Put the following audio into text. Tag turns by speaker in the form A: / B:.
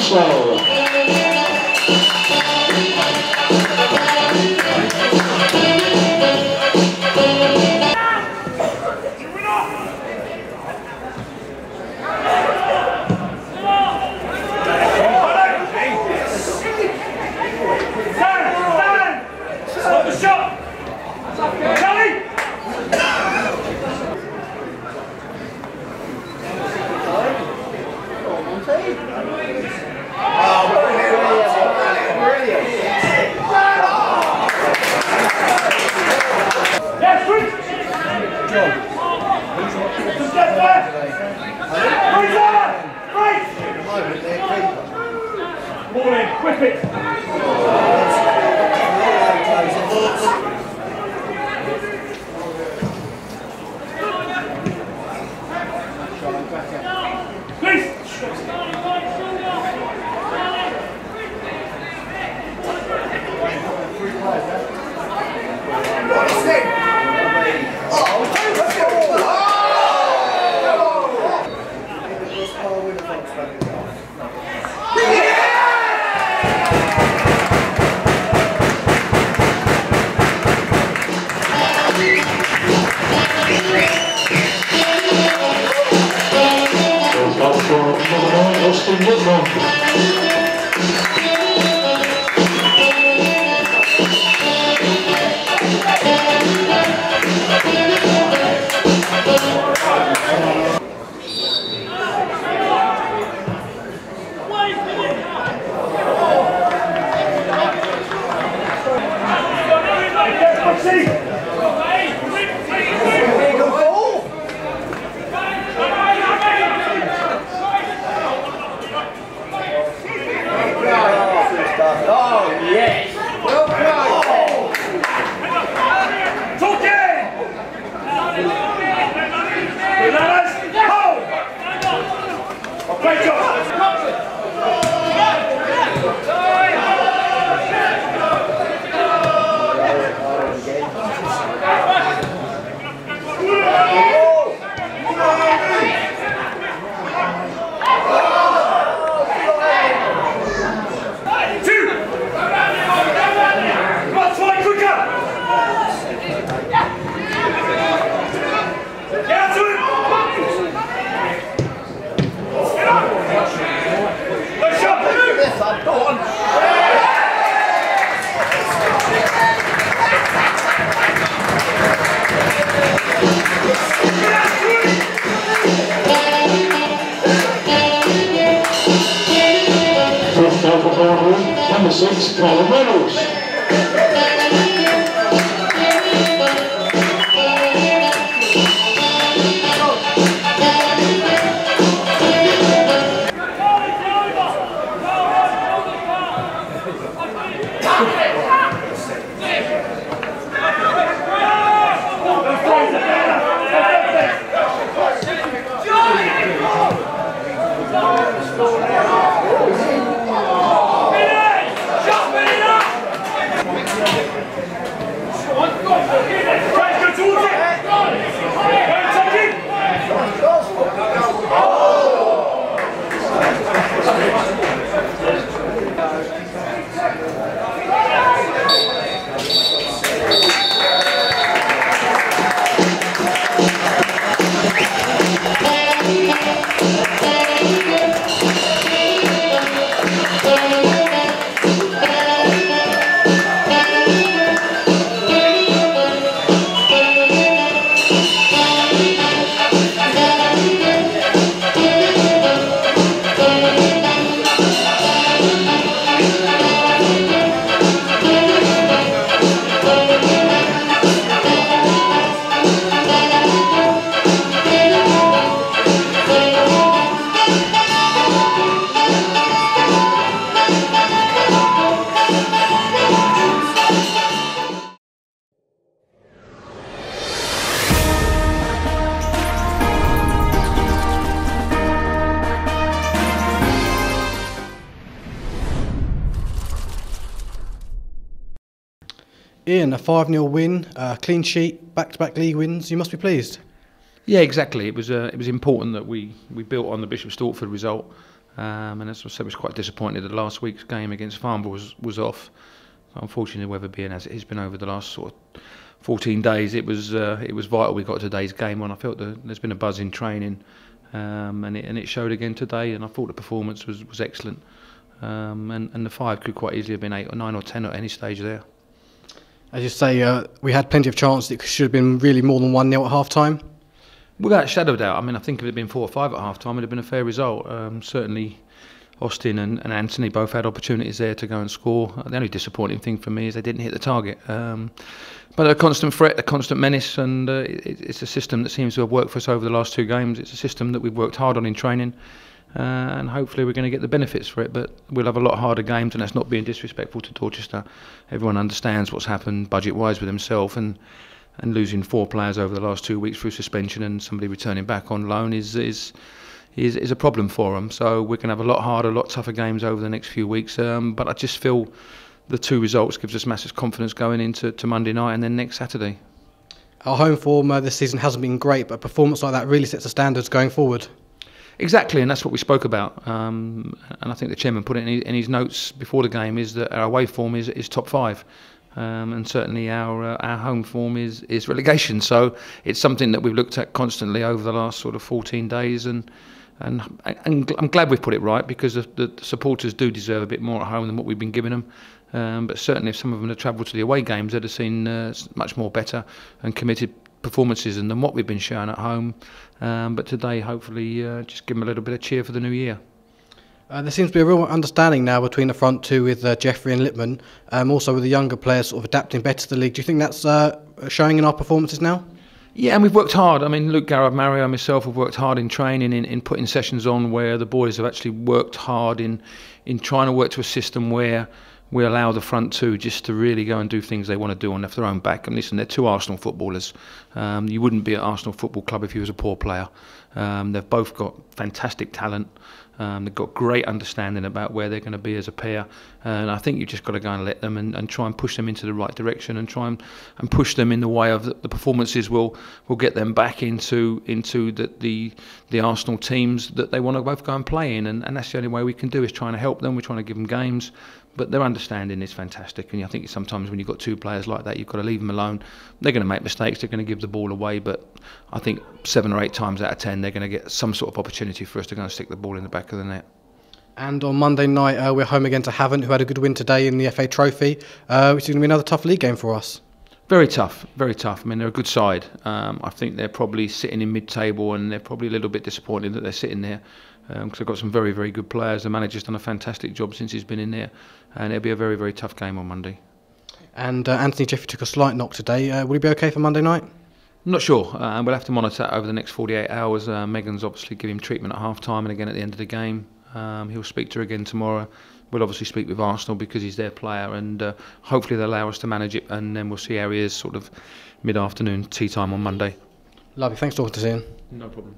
A: Maxwell. Number 6, Colin Reynolds.
B: Ian, a 5-0 win, clean sheet, back-to-back league wins. You must be pleased.
C: Yeah, exactly. It was important that we built on the Bishop Stortford result. And as I said, I was quite disappointed that last week's game against Farnborough was off. Unfortunately, the weather being as it has been over the last sort of 14 days, it was vital we got today's game on. I felt there's been a buzz in training, and it showed again today. And I thought the performance was excellent. And the 5 could quite easily have been 8 or 9 or 10 at any stage there.
B: As you say, we had plenty of chances. It should have been really more than 1-0 at half time.
C: Without a shadow of doubt. I mean, I think if it had been 4 or 5 at half time, it would have been a fair result. Certainly, Austin and Anthony both had opportunities there to go and score. The only disappointing thing for me is they didn't hit the target. But they're a constant threat, a constant menace, and it's a system that seems to have worked for us over the last 2 games. It's a system that we've worked hard on in training, and hopefully we're going to get the benefits for it. But we'll have a lot harder games, and that's not being disrespectful to Dorchester. Everyone understands what's happened budget-wise with himself, and losing 4 players over the last 2 weeks through suspension and somebody returning back on loan is a problem for them. So we're going to have a lot harder, a lot tougher games over the next few weeks. But I just feel the 2 results gives us massive confidence going into Monday night and then next Saturday.
B: Our home form this season hasn't been great, but a performance like that really sets the standards going forward.
C: Exactly, and that's what we spoke about. And I think the chairman put it in his notes before the game, is that our away form is top 5. And certainly our home form is relegation. So it's something that we've looked at constantly over the last sort of 14 days, and I'm glad we've put it right, because the supporters do deserve a bit more at home than what we've been giving them. But certainly if some of them had travelled to the away games, they'd have seen much more better and committed performances than what we've been showing at home. But today, hopefully, just give them a little bit of cheer for the new year.
B: There seems to be a real understanding now between the front 2 with Jeffrey and Lippman, also with the younger players sort of adapting better to the league. Do you think that's showing in our performances now?
C: Yeah, and we've worked hard. I mean, Luke, Garrett, Mario and myself have worked hard in training, in putting sessions on where the boys have actually worked hard in trying to work to a system where we allow the front 2 just to really go and do things they want to do on their own back. And listen, they're 2 Arsenal footballers. You wouldn't be at Arsenal Football Club if you was a poor player. They've both got fantastic talent. They've got great understanding about where they're going to be as a pair, and I think you've just got to go and let them and try and push them into the right direction, and try and push them in the way of the performances will get them back into the Arsenal teams that they want to both go and play in, and that's the only way we can do, is trying to help them. We're trying to give them games, but their understanding is fantastic, and I think sometimes when you've got 2 players like that, you've got to leave them alone. They're going to make mistakes, they're going to give the ball away, but I think 7 or 8 times out of 10 they're going to get some sort of opportunity for us to go and stick the ball in the back of the net.
B: And on Monday night we're home again to Havant, who had a good win today in the FA Trophy, which is going to be another tough league game for us. Very tough, very tough. I mean, they're a good side. I think they're probably sitting in mid-table, and they're probably a little bit disappointed that they're sitting there, because they've got some very, very good players. The manager's done a fantastic job since he's been in there, and it'll be a very, very tough game on Monday. And Anthony Jeffrey took a slight knock today. Will he be okay for Monday night? I'm not sure. We'll have to monitor that over the next 48 hours. Megan's obviously giving him treatment at half-time and again at the end of the game. He'll speak to her again tomorrow. We'll obviously speak with Arsenal because he's their player, and hopefully they'll allow us to manage it, and then we'll see how he is sort of mid-afternoon, tea time on Monday. Lovely. Thanks for talking to us, Ian. No problem.